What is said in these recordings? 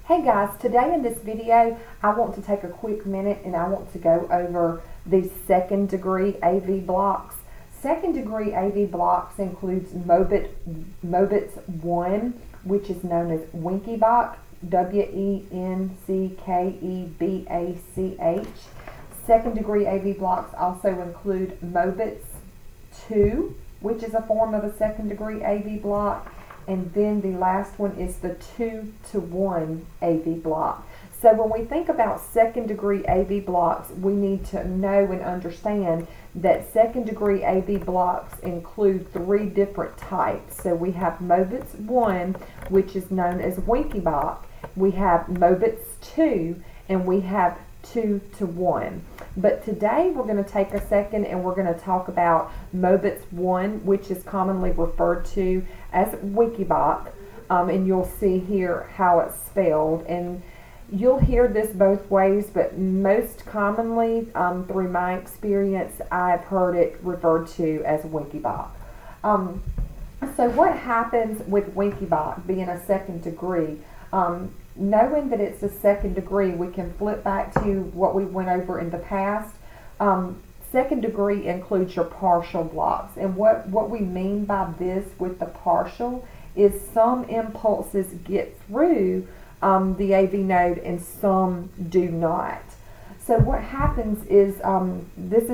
Hey guys, today in this video I want to take a quick minute and I want to go over these second degree AV blocks. Second degree AV blocks includes Mobitz 1, which is known as Wenckebach, Wenckebach. Second degree AV blocks also include Mobitz 2, which is a form of a second degree AV block. And then the last one is the 2-to-1 AV block. So when we think about second degree AV blocks, we need to know and understand that second degree AV blocks include three different types. So we have Mobitz 1, which is known as Wenckebach. We have Mobitz 2, and we have 2-to-1. But today we're going to take a second and we're going to talk about Mobitz 1, which is commonly referred to as Wenckebach, and you'll see here how it's spelled. And you'll hear this both ways, but most commonly, through my experience, I've heard it referred to as Wenckebach. So what happens with Wenckebach being a second degree? Knowing that it's a second degree, we can flip back to what we went over in the past. Second degree includes your partial blocks. And what we mean by this with the partial is some impulses get through the AV node and some do not. So what happens is this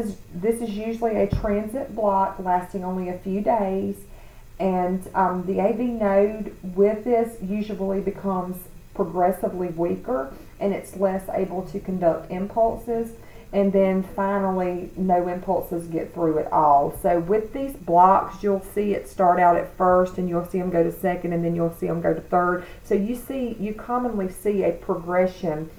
is usually a transit block lasting only a few days. And the AV node with this usually becomes progressively weaker and it's less able to conduct impulses, and then finally no impulses get through at all. So with these blocks, you'll see it start out at first and you'll see them go to second and then you'll see them go to third. So you commonly see a progression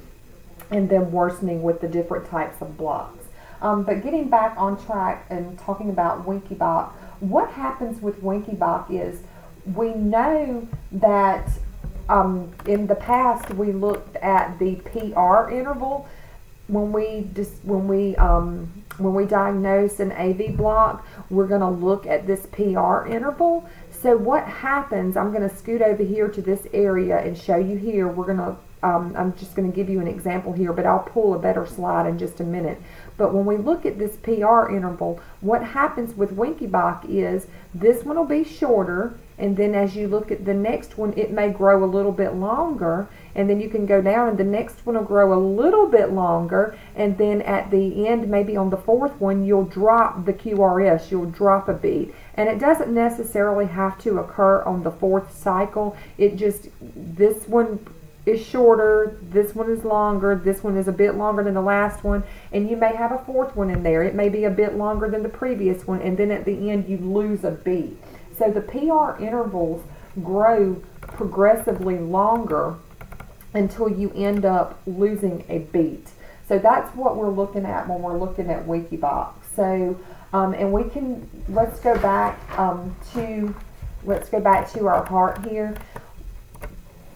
and then worsening with the different types of blocks. But getting back on track and talking about Wenckebach, what happens with Wenckebach is we know that in the past we looked at the PR interval when we diagnose an AV block. We're going to look at this PR interval. So what happens, I'm going to scoot over here to this area and show you here. I'm just going to give you an example here, but I'll pull a better slide in just a minute. But when we look at this PR interval, what happens with Wenckebach is this one will be shorter, and then as you look at the next one, it may grow a little bit longer, and then you can go down and the next one will grow a little bit longer, and then at the end, maybe on the fourth one, you'll drop the QRS, you'll drop a beat. And it doesn't necessarily have to occur on the fourth cycle. This one is shorter, this one is longer, this one is a bit longer than the last one, and you may have a fourth one in there. It may be a bit longer than the previous one, and then at the end you lose a beat. So the PR intervals grow progressively longer until you end up losing a beat. So that's what we're looking at when we're looking at Wenckebach. So and let's go back to our part here.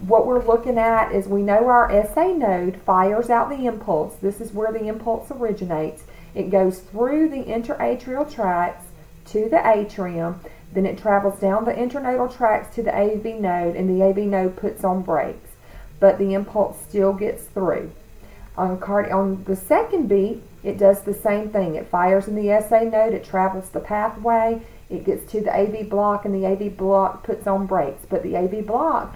What we're looking at is we know our SA node fires out the impulse. This is where the impulse originates. It goes through the interatrial tracts to the atrium, then it travels down the internodal tracts to the AV node, and the AV node puts on brakes, but the impulse still gets through. On the second beat, it does the same thing. It fires in the SA node, it travels the pathway, it gets to the AV block, and the AV block puts on brakes, but the AV node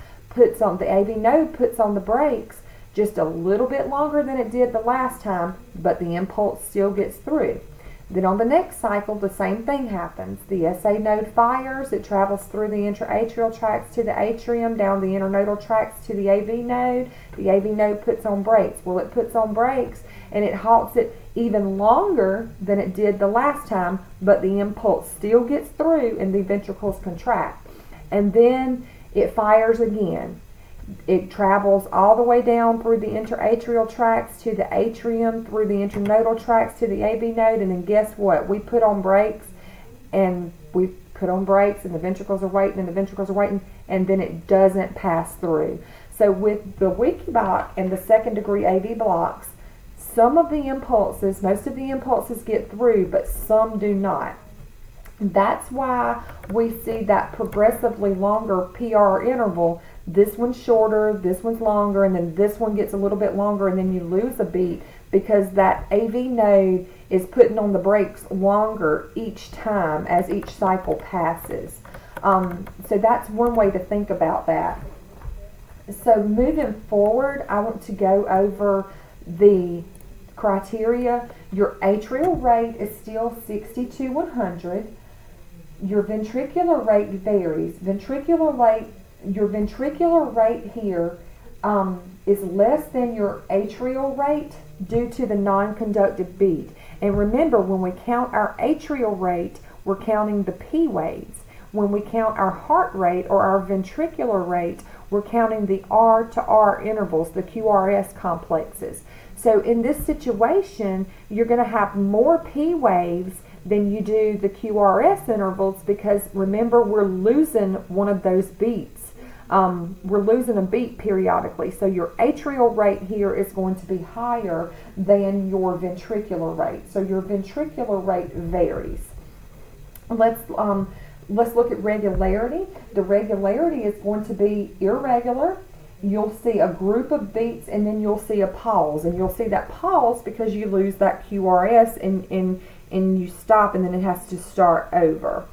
puts on the brakes just a little bit longer than it did the last time, but the impulse still gets through. Then on the next cycle, the same thing happens. The SA node fires, it travels through the interatrial tracts to the atrium, down the internodal tracts to the AV node. The AV node puts on brakes. Well, it puts on brakes and it halts it even longer than it did the last time, but the impulse still gets through and the ventricles contract. And then it fires again. It travels all the way down through the interatrial tracts to the atrium, through the internodal tracts to the AV node, and then guess what? We put on brakes, and the ventricles are waiting, and then it doesn't pass through. So with the Wenckebach and the second degree AV blocks, most of the impulses get through, but some do not. That's why we see that progressively longer PR interval this one's shorter, this one's longer, and then this one gets a little bit longer, and then you lose a beat because that AV node is putting on the brakes longer each time as each cycle passes. So that's one way to think about that. So moving forward, I want to go over the criteria. Your atrial rate is still 60 to 100. Your ventricular rate varies. Your ventricular rate here is less than your atrial rate due to the non-conductive beat. And remember, when we count our atrial rate, we're counting the P waves. When we count our heart rate or our ventricular rate, we're counting the R to R intervals, the Qrs complexes. So in this situation, you're going to have more P waves than you do the QRS intervals, because remember, we're losing one of those beats. We're losing a beat periodically. So your atrial rate here is going to be higher than your ventricular rate. So your ventricular rate varies. Let's look at regularity. The regularity is going to be irregular. You'll see a group of beats, and then you'll see a pause. And you'll see that pause because you lose that QRS and you stop, and then it has to start over.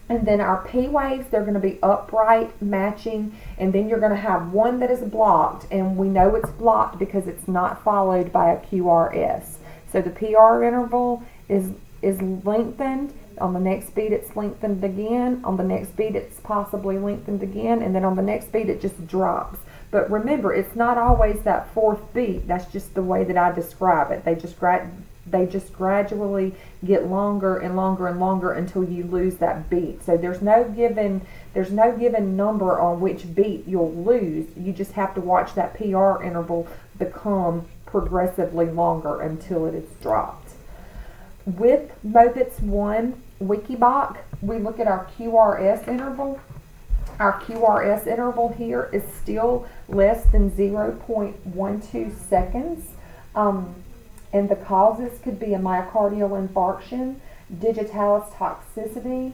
And then our P waves, they're going to be upright, matching, and then you're going to have one that is blocked, and we know it's blocked because it's not followed by a QRS. So the PR interval is lengthened. On the next beat, it's lengthened again. On the next beat, it's possibly lengthened again, and then on the next beat, it just drops. But remember, it's not always that fourth beat. That's just the way that I describe it. They just gradually get longer and longer and longer until you lose that beat. So there's no given number on which beat you'll lose. You just have to watch that PR interval become progressively longer until it is dropped. With Mobitz 1 Wenckebach, we look at our QRS interval. Our QRS interval here is still less than 0.12 seconds. And the causes could be a myocardial infarction, digitalis toxicity,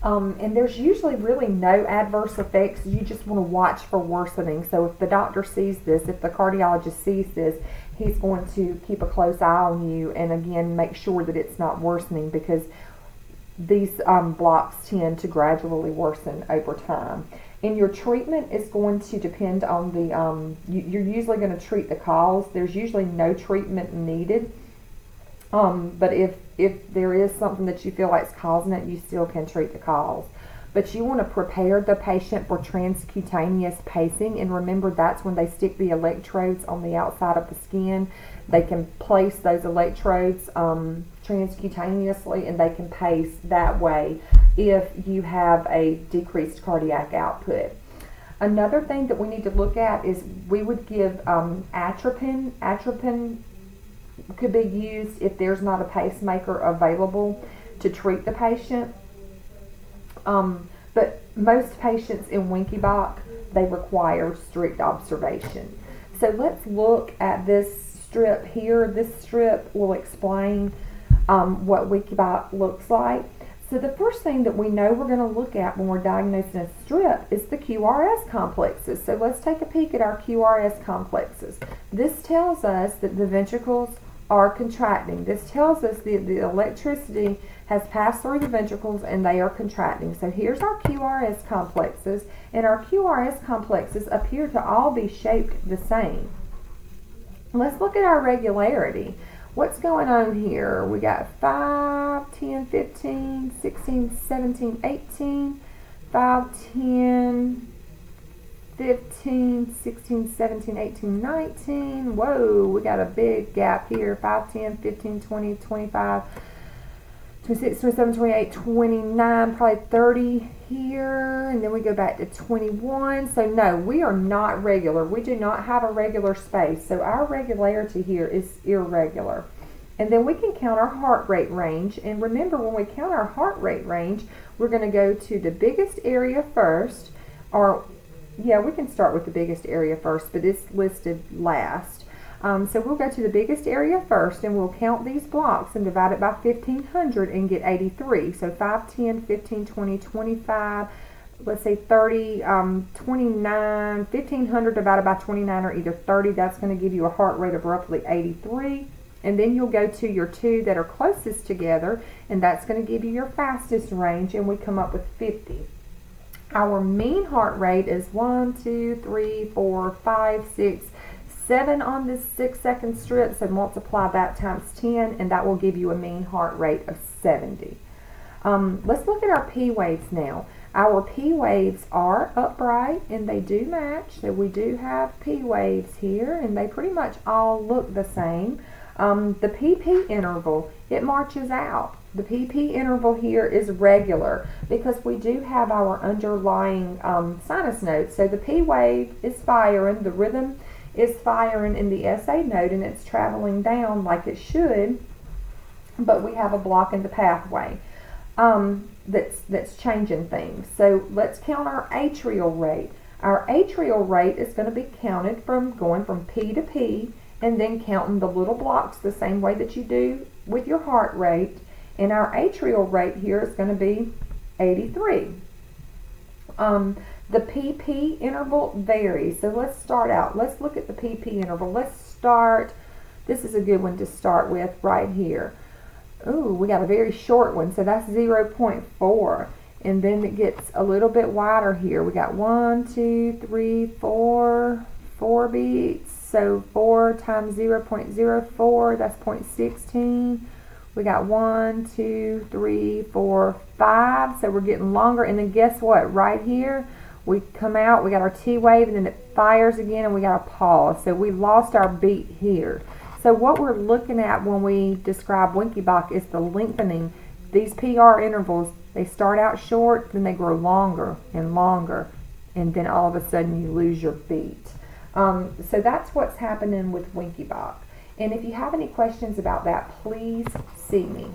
and there's usually really no adverse effects. You just want to watch for worsening. So if the doctor sees this, if the cardiologist sees this, he's going to keep a close eye on you and again make sure that it's not worsening, because these blocks tend to gradually worsen over time. And your treatment is going to depend on the, you're usually going to treat the cause. There's usually no treatment needed. But if there is something that you feel like is causing it, you still can treat the cause. But you want to prepare the patient for transcutaneous pacing. And remember, that's when they stick the electrodes on the outside of the skin. They can place those electrodes transcutaneously, and they can pace that way if you have a decreased cardiac output. Another thing that we need to look at is we would give atropine. Atropine could be used if there's not a pacemaker available to treat the patient. But most patients in Wenckebach, they require strict observation. So let's look at this strip here. This strip will explain what Wenckebach looks like. So the first thing that we know we're going to look at when we're diagnosing a strip is the QRS complexes. So let's take a peek at our QRS complexes. This tells us that the ventricles are contracting. This tells us that the electricity has passed through the ventricles and they are contracting. So here's our QRS complexes, and our QRS complexes appear to all be shaped the same. Let's look at our regularity. What's going on here? We got 5, 10, 15, 16, 17, 18, 5, 10, 15, 16, 17, 18, 19. Whoa, we got a big gap here. 5, 10, 15, 20, 25, 26, 27, 28, 29, probably 30 here. And then we go back to 21. So no, we are not regular. We do not have a regular space. So our regularity here is irregular. And then we can count our heart rate range. And remember, when we count our heart rate range, we're going to go to the biggest area first. Or, yeah, we can start with the biggest area first, but it's listed last. So we'll go to the biggest area first, and we'll count these blocks and divide it by 1,500 and get 83. So 5, 10, 15, 20, 25, let's say 30, 29, 1500 divided by 29 or either 30, that's going to give you a heart rate of roughly 83. And then you'll go to your two that are closest together, and that's going to give you your fastest range, and we come up with 50. Our mean heart rate is 1, 2, 3, 4, 5, 6, 7 on this 6-second strip, so multiply that times 10, and that will give you a mean heart rate of 70. Let's look at our P waves now. Our P waves are upright, and they do match, so we do have P waves here, and they pretty much all look the same. The PP interval, it marches out. The PP interval here is regular because we do have our underlying sinus notes. So the P wave is firing, the rhythm is firing in the SA note, and it's traveling down like it should, but we have a block in the pathway that's changing things. So let's count our atrial rate. Our atrial rate is going to be counted from going from P to P, and then counting the little blocks the same way that you do with your heart rate. And our atrial rate here is going to be 83. The PP interval varies. So let's start out. Let's look at the PP interval. Let's start, this is a good one to start with right here. Ooh, we got a very short one, so that's 0.4. And then it gets a little bit wider here. We got 1, 2, 3, 4 beats. So 4 times 0.04, that's 0.16. We got 1, 2, 3, 4, 5. So we're getting longer. And then guess what? Right here, we come out, we got our T wave, and then it fires again, and we got a pause. So we lost our beat here. So what we're looking at when we describe Wenckebach is the lengthening. These PR intervals, they start out short, then they grow longer and longer, and then all of a sudden you lose your beat. So that's what's happening with Wenckebach. And if you have any questions about that, please see me.